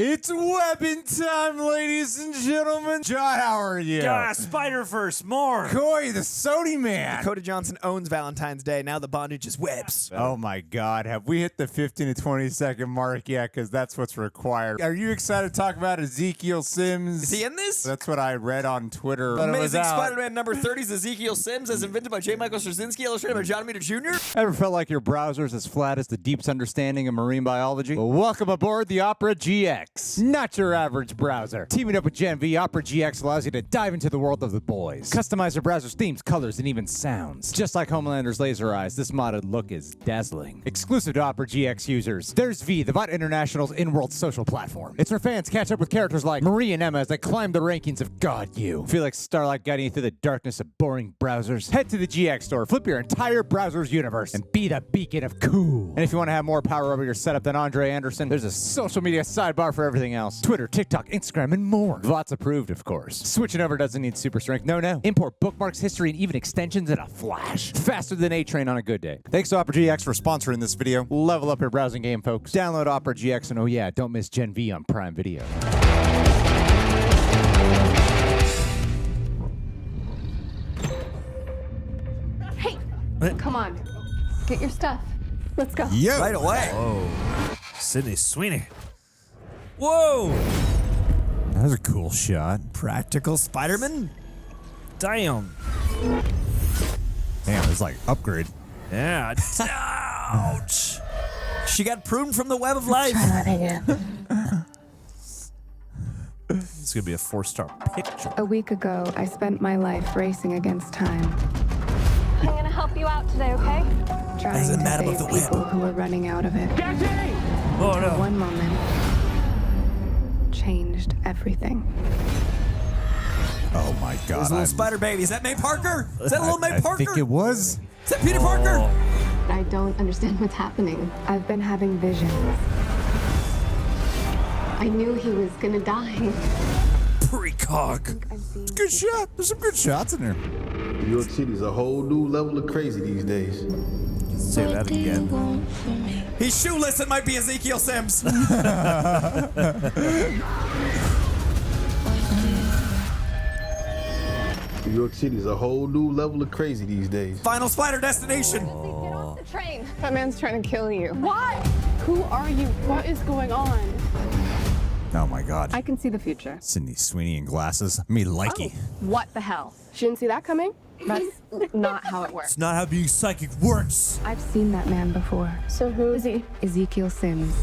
It's weapon time, ladies and gentlemen. John, how are you? Spider-Verse, more. Coy, the Sony man. Dakota Johnson owns Valentine's Day. Now the bondage is webs. Oh my God, have we hit the 15 to 20 second mark yet? Because that's what's required. Are you excited to talk about Ezekiel Sims? Is he in this? That's what I read on Twitter. Amazing Spider-Man number 30 is Ezekiel Sims, as invented by J. Michael Straczynski, illustrated by John Romita Jr. Ever felt like your browser's as flat as the deep's understanding of marine biology? Well, welcome aboard the Opera GX. Not your average browser. Teaming up with Gen V, Opera GX allows you to dive into the world of the boys. Customize your browser's themes, colors, and even sounds. Just like Homelander's laser eyes, this modded look is dazzling. Exclusive to Opera GX users, there's V, the Bot International's in-world social platform. It's where fans catch up with characters like Marie and Emma as they climb the rankings of God U. Feel like Starlight guiding you through the darkness of boring browsers? Head to the GX store, flip your entire browser's universe, and be the beacon of cool. And if you want to have more power over your setup than Andre Anderson, there's a social media sidebar for everything else. Twitter, TikTok, Instagram, and more. VOT's approved, of course. Switching over doesn't need super strength. No. Import bookmarks, history, and even extensions in a flash. Faster than A-Train on a good day. Thanks to Opera GX for sponsoring this video. Level up your browsing game, folks. Download Opera GX, and oh yeah, don't miss Gen V on Prime Video. Hey, come on. Get your stuff. Let's go. Yeah. Right away. Whoa. Sydney Sweeney. Whoa. That was a cool shot. Practical Spider-Man? Damn. Damn, it's like upgrade. Yeah. Ouch. She got pruned from the web of life. Try that again. It's going to be a 4-star picture. A week ago, I spent my life racing against time. I'm gonna help you out today, okay? Trying to Madame save of the Web. people who were running out of it. Oh, no. One moment changed everything. Oh my God. There's a little spider baby. Is that May Parker? Is that little May I Parker? think it was. Is that Peter Parker? I don't understand what's happening. I've been having visions. I knew he was gonna die. Precog. Good shot. There's some good shots in there. New York City's a whole new level of crazy these days. Say that again. He's shoeless. It might be Ezekiel Sims. New York City's a whole new level of crazy these days. Final Spider destination. Get off the train. That man's trying to kill you. Why? Who are you? What is going on? Oh my God. I can see the future. Sydney Sweeney in glasses. Me likey. What the hell? She didn't see that coming? That's not how it works. It's not how being psychic works. I've seen that man before. So who is he? Ezekiel Sims.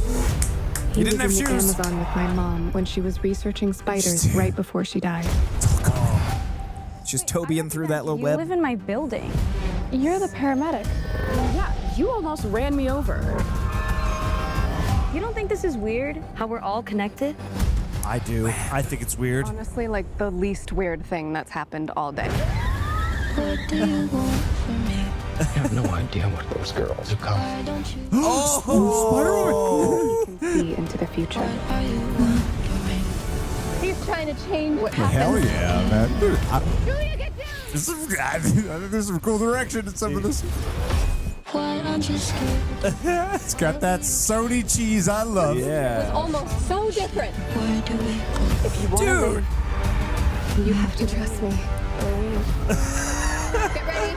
He didn't have was in the shoes. Amazon with my mom when she was researching spiders right before she died. Just Tobying through that little You web. live in my building. You're the paramedic. Yeah, you almost ran me over. You don't think this is weird? How we're all connected? I do. I think it's weird. Honestly, like the least weird thing that's happened all day. What do you want from me? I have no idea what those girls are called. Why don't you Oh, You can see into the future. are you wondering? He's trying to change what Hell yeah, man. Dude, Julia, get down! I think there's some cool direction in some of this. Why aren't you scared? It's got that Sony cheese I love. Yeah. Almost so different. Where do we go? If you want to dude. You have to trust me. Get ready.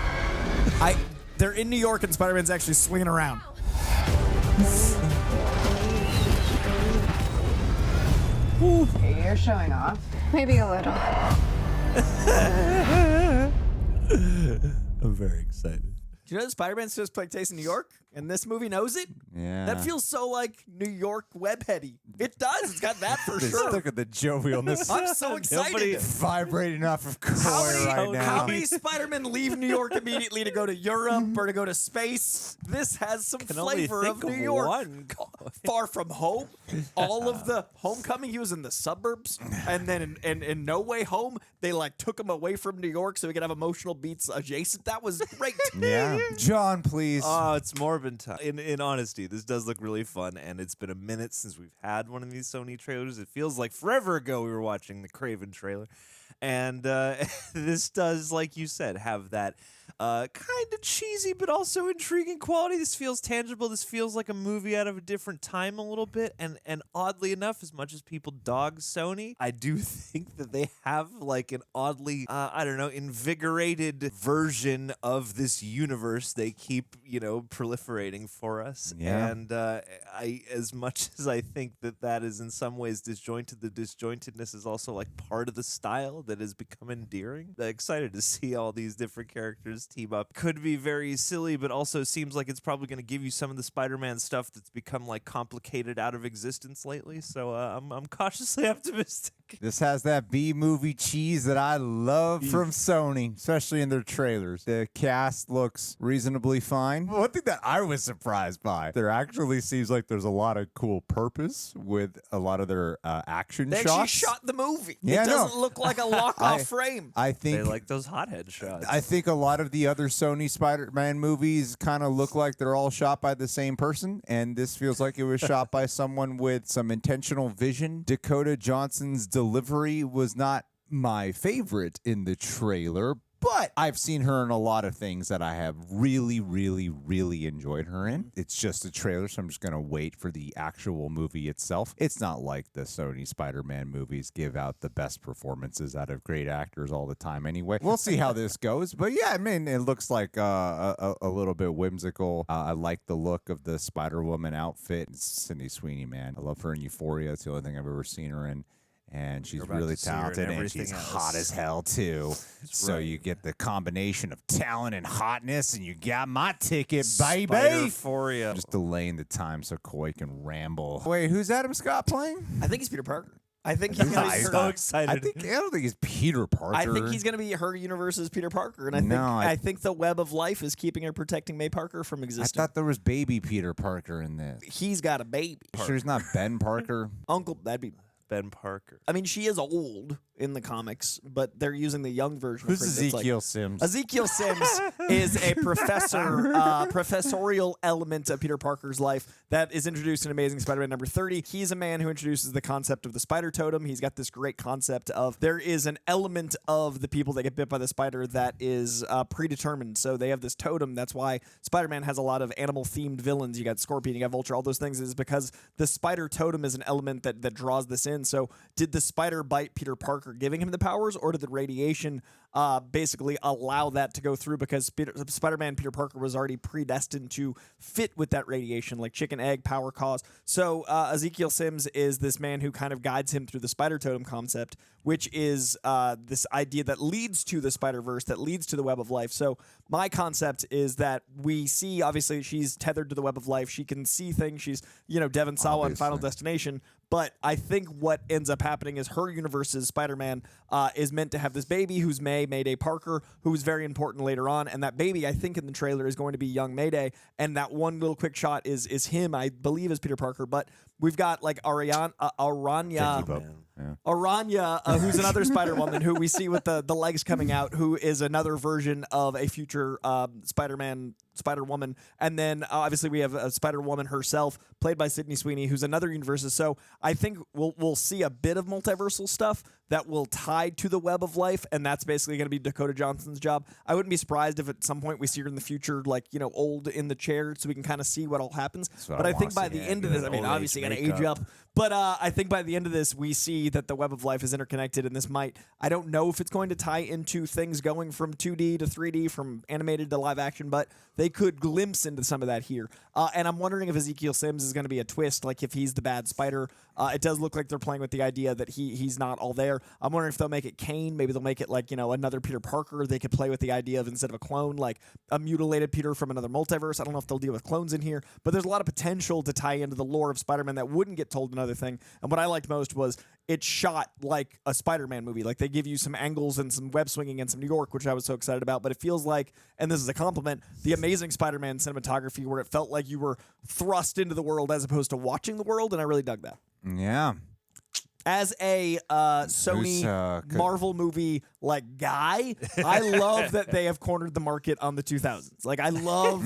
They're in New York and Spider-Man's actually swinging around. You're showing off. Maybe a little. I'm very excited. Do you know that Spider-Man's supposed to take place in New York? And this movie knows it? Yeah. That feels so like New York web heady. It does. It's got that for They're sure. stuck with the jovialness. I'm so excited. Vibrating off of Coy How right now. many Spider-Men leave New York immediately to go to Europe or to go to space? This has some Can only flavor of think New of York. one. Far From Home, all of the Homecoming, he was in the suburbs, and then in No Way Home, they like took him away from New York so he could have emotional beats adjacent. That was great. Yeah. John, please. Oh, it's Morbin time. In honesty, this does look really fun, and it's been a minute since we've had one of these Sony trailers. It feels like forever ago we were watching the Kraven trailer. And this does, like you said, have that kind of cheesy, but also intriguing quality. This feels tangible. This feels like a movie out of a different time a little bit. And oddly enough, as much as people dog Sony, I do think that they have like an oddly, I don't know, invigorated version of this universe they keep, proliferating for us. Yeah. And as much as I think that is in some ways disjointed, the disjointedness is also like part of the style that has become endearing. I'm excited to see all these different characters team up. Could be very silly, but also seems like it's probably going to give you some of the Spider-Man stuff that's become like complicated out of existence lately. So I'm cautiously optimistic. This has that B-movie cheese that I love from Sony, especially in their trailers. The cast looks reasonably fine. One thing that I was surprised by, there actually seems like there's a lot of cool purpose with a lot of their action They shots. actually shot the movie. Yeah, it doesn't look like a lock-off frame. I think They like those hothead shots. I think a lot of the other Sony Spider-Man movies kind of look like they're all shot by the same person, and this feels like it was shot by someone with some intentional vision. Dakota Johnson's delivery was not my favorite in the trailer, but I've seen her in a lot of things that I have really, really, really enjoyed her in. It's just a trailer, so I'm just going to wait for the actual movie itself. It's not like the Sony Spider-Man movies give out the best performances out of great actors all the time anyway. We'll see how this goes. But yeah, I mean, it looks like a little bit whimsical. I like the look of the Spider-Woman outfit. It's Sydney Sweeney, man. I love her in Euphoria. It's the only thing I've ever seen her in. And she's about really to see her in talented, and everything she's else. hot as hell, too. So you get the combination of talent and hotness, and you got my ticket, baby. Spider-phoria. Just delaying the time so Coy can ramble. Wait, who's Adam Scott playing? I think he's Peter Parker. I think he's gonna be He's her, not. excited. I don't think he's Peter Parker. I think he's going to be her universe's Peter Parker, and I think the web of life is keeping her protecting May Parker from I existing. thought there was baby Peter Parker in this. He's got a baby. Sure he's not Ben Parker? Uncle, that'd be. Ben Parker. I mean, she is old in the comics, but they're using the young version. Who's of her that's Ezekiel Sims? Ezekiel Sims is a professorial element of Peter Parker's life that is introduced in Amazing Spider-Man number 30. He's a man who introduces the concept of the spider totem. He's got this great concept of there is an element of the people that get bit by the spider that is predetermined. So they have this totem. That's why Spider-Man has a lot of animal-themed villains. You got Scorpion, you got Vulture, all those things is because the spider totem is an element that draws this in. So did the spider bite Peter Parker, giving him the powers, or did the radiation basically allow that to go through because Spider-Man Peter Parker was already predestined to fit with that radiation, like chicken egg power cause. So Ezekiel Sims is this man who kind of guides him through the spider totem concept, which is this idea that leads to the Spider-Verse, that leads to the web of life. So my concept is that we see, obviously, she's tethered to the web of life. She can see things. She's, Devon Sawa in Final Destination. But I think what ends up happening is her universe's Spider-Man is meant to have this baby who's Mayday Parker, who's very important later on. And that baby, I think in the trailer, is going to be young Mayday. And that one little quick shot is him, I believe, as Peter Parker. But we've got like Aranya, who's another Spider-Woman who we see with the legs coming out, who is another version of a future Spider-Woman. And then obviously we have a Spider-Woman herself, played by Sydney Sweeney, who's another universe. So I think we'll see a bit of multiversal stuff that will tie to the web of life, and that's basically going to be Dakota Johnson's job. I wouldn't be surprised if at some point we see her in the future, like, old in the chair, so we can kind of see what all happens. But I think by the end of this, I mean, obviously got to age up. But I think by the end of this, we see that the web of life is interconnected, and this might, I don't know if it's going to tie into things going from 2D to 3D, from animated to live action, but they could glimpse into some of that here. And I'm wondering if Ezekiel Sims is going to be a twist, like if he's the bad spider. It does look like they're playing with the idea that he's not all there. I'm wondering if they'll make it Kane. Maybe they'll make it like, another Peter Parker. They could play with the idea of, instead of a clone, like a mutilated Peter from another multiverse. I don't know if they'll deal with clones in here, but there's a lot of potential to tie into the lore of Spider-Man that wouldn't get told another thing. And what I liked most was it's shot like a Spider-Man movie. Like they give you some angles and some web swinging and some New York, which I was so excited about. But it feels like, and this is a compliment, the Amazing Spider-Man cinematography, where it felt like you were thrust into the world as opposed to watching the world, and I really dug that. Yeah. As a Sony Marvel movie guy, I love that they have cornered the market on the 2000s. Like I love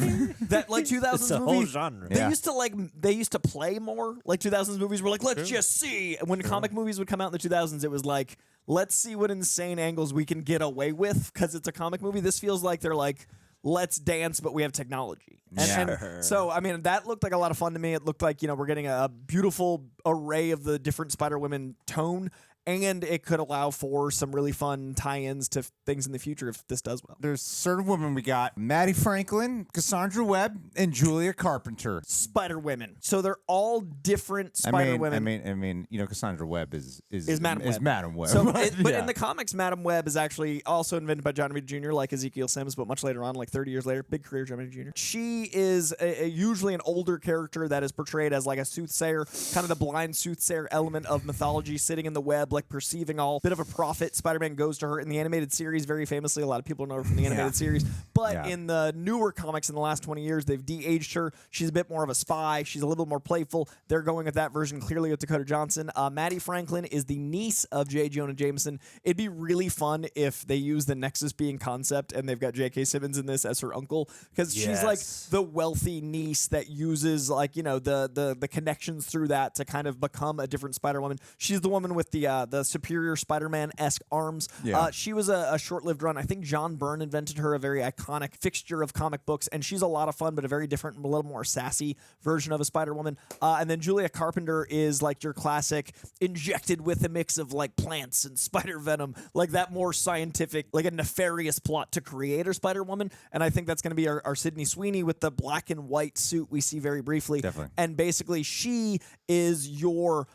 that 2000s It's a movies. whole genre. They used to play more. 2000s movies were like, let's just see. And when comic movies would come out in the 2000s, it was like, let's see what insane angles we can get away with because it's a comic movie. This feels like they're like, let's dance, but we have technology. And so, I mean, that looked like a lot of fun to me. It looked like, we're getting a beautiful array of the different Spider-Women tone. And it could allow for some really fun tie-ins to things in the future if this does well. There's certain women we got: Maddie Franklin, Cassandra Webb, and Julia Carpenter. Spider-Women. So they're all different Spider-Women. I mean, Cassandra Webb is Madame Web. Madame Web. So, but in the comics, Madame Web is actually also invented by John Romita Jr., like Ezekiel Sims, but much later on, like 30 years later. Big career, John Romita Jr. She is usually an older character that is portrayed as like a soothsayer, kind of the blind soothsayer element of mythology, sitting in the web, like perceiving all. Bit of a prophet. Spider-Man goes to her in the animated series very famously. A lot of people know her from the animated series. But in the newer comics in the last 20 years, they've de-aged her. She's a bit more of a spy. She's a little more playful. They're going with that version clearly with Dakota Johnson. Maddie Franklin is the niece of J. Jonah Jameson. It'd be really fun if they use the Nexus being concept and they've got J.K. Simmons in this as her uncle, because she's like the wealthy niece that uses like the connections through that to kind of become a different Spider-Woman. She's the woman with the superior Spider-Man-esque arms. She was a short-lived run. I think John Byrne invented her, a very iconic fixture of comic books, and she's a lot of fun, but a very different, a little more sassy version of a Spider-Woman. And then Julia Carpenter is like your classic, injected with a mix of like plants and spider venom, like that more scientific, like a nefarious plot to create a Spider-Woman. And I think that's going to be our Sydney Sweeney with the black and white suit we see very briefly. Definitely. And basically, she is your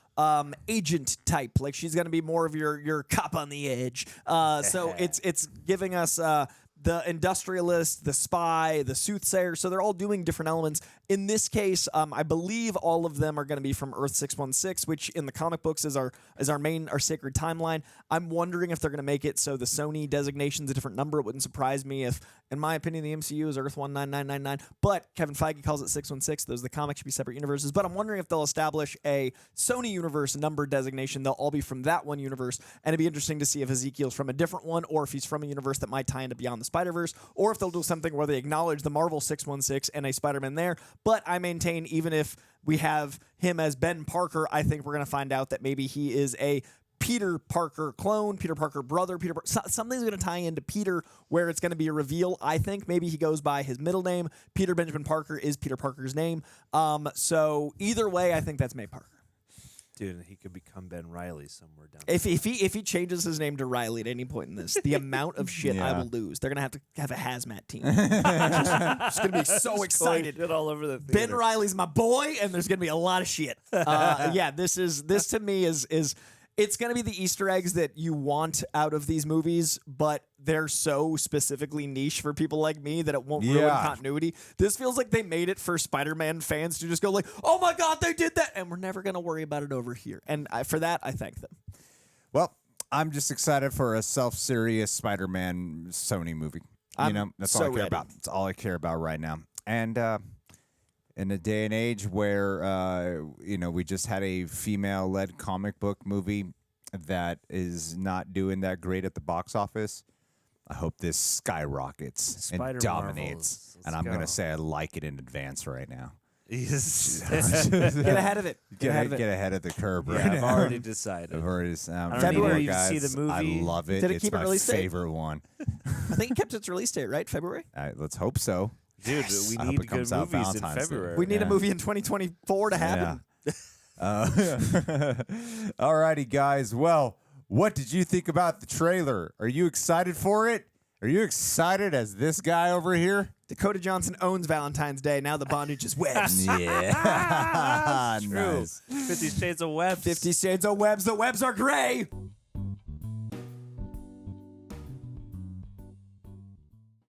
agent type. Like she's going to be more of your cop on the edge. So it's giving us the industrialist, the spy, the soothsayer. So they're all doing different elements. In this case, I believe all of them are going to be from Earth 616, which in the comic books is our sacred timeline. I'm wondering if they're going to make it so the Sony designation's a different number. It wouldn't surprise me if, in my opinion, the MCU is Earth 19999. But Kevin Feige calls it 616. Those the comics should be separate universes. But I'm wondering if they'll establish a Sony universe number designation. They'll all be from that one universe, and it'd be interesting to see if Ezekiel's from a different one, or if he's from a universe that might tie into Beyond the Spider-Verse, or if they'll do something where they acknowledge the Marvel 616 and a Spider-Man there. But I maintain, even if we have him as Ben Parker, I think we're going to find out that maybe he is a Peter Parker clone, Peter Parker brother, something's going to tie into Peter where it's going to be a reveal. I think maybe he goes by his middle name. Peter Benjamin Parker is Peter Parker's name. So either way, I think that's May Parker. Dude, he could become Ben Reilly somewhere down. If he changes his name to Riley at any point in this, the amount of shit I will lose. They're gonna have a hazmat team. Just gonna be so excited. All over the Ben Reilly's my boy, and there's gonna be a lot of shit. This to me is it's going to be the Easter eggs that you want out of these movies, but they're so specifically niche for people like me that it won't ruin continuity. This feels like they made it for Spider-Man fans to just go like, oh my God, they did that, and we're never going to worry about it over here. And for that, I thank them. Well, I'm just excited for a self-serious Spider-Man Sony movie. That's all I care about. That's all I care about right now. And in a day and age where, we just had a female-led comic book movie that is not doing that great at the box office, I hope this skyrockets and dominates. And I'm going to say I like it in advance right now. Get ahead of it. Get ahead of the curb right I've now. already decided. February, you see the movie. I love it. Did it It's keep it my release date? favorite one. I think it kept its release date, right? February? Let's hope so. Dude, we I hope need it comes good out movies in Valentine's Day. February. We need a movie in 2024 to happen. Alrighty, guys. Well, what did you think about the trailer? Are you excited for it? Are you excited as this guy over here? Dakota Johnson owns Valentine's Day. Now the bondage is webs. Yeah. True. Nice. 50 Shades of Webs. 50 Shades of Webs. The webs are gray.